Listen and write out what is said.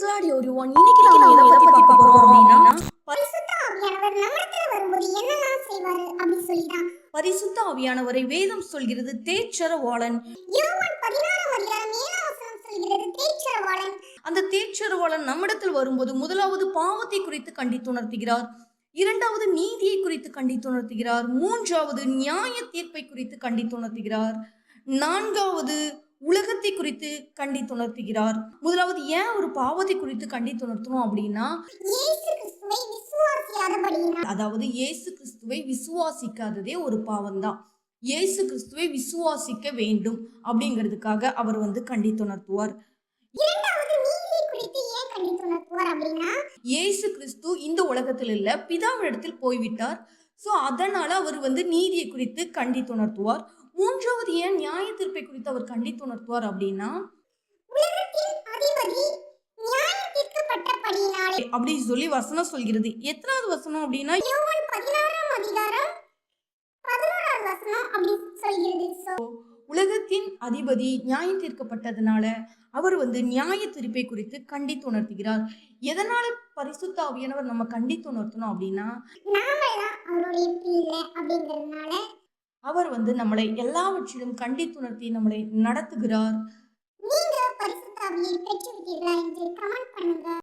Lord everyone. இன்னைக்கு நாம எதை பத்தி பார்க்க போறோம் அப்படின்னா பரிசுத்த ஆவியானவர் நம்மிடத்தில் வரும்போது என்னெல்லாம் செய்வாரு அப்படின்னு சொல்லிதான் பரிசுத்த ஆவியானவரை வேதம் சொல்கிறது தேச்சரவாளன். யோவான் 16ஆம் அதிகாரம் 7ஆம் வசனம் சொல்கிறது தேச்சரவாளன். அந்த தேச்சரவாளன் நம்மிடத்தில் வரும்போது முதலாவது பாவத்தை குறித்து கண்டித்துணர்த்துகிறார், இரண்டாவது நீதியை குறித்து கண்டித்துணர்த்துகிறார், மூன்றாவது நியாய தீர்ப்பை குறித்து கண்டித்துணர்த்துகிறார், நான்காவது உலகத்தை குறித்து கண்டித்துணர்த்துகிறார். முதலாவது ஏன் ஒரு பாவத்தை குறித்து கண்டித்துணர்த்தணும் அப்படின்னா, அதாவது இயேசு கிறிஸ்துவை விசுவாசிக்காததே ஒரு பாவம்தான். இயேசு கிறிஸ்துவை விசுவாசிக்க வேண்டும் அப்படிங்கிறதுக்காக அவர் கண்டித்துணர்த்துவார். இயேசு கிறிஸ்து இந்த உலகத்தில் இல்ல, பிதாவிடத்தில் போய்விட்டார். சோ அதனால அவர் நீதியை குறித்து கண்டித்துணர்த்துவார். மூன்றாவது ஏன் நியாய தீர்ப்பை குறித்து அவர் கண்டித்துணர்த்துவார் அப்படின்னா, அப்படி சொல்லி வசனம் சொல்கிறது. எத்தனாவது வசனம் அப்படின்னா யோவான் 16ஆம் அதிகாரம் 11ஆவது வசனம் அப்படி சொல்கிறது. உலகத்தின் அதிபதி நியாயம் தீர்க்கப்பட்டதனால அவர் நியாய தீர்ப்பை குறித்து கண்டித்துணர்த்துகிறார். எதனால பரிசுத்த ஆவியானவர் நம்ம கண்டித்துணர்த்தணும் அப்படின்னா, அவர் நம்மளை எல்லாவற்றிலும் கண்டித்துணர்த்தி நம்மளை நடத்துகிறார். நீங்க பரிசுத்த ஆவியை பெற்றுவிட்டீர்களா என்று கமெண்ட் பண்ணுங்க.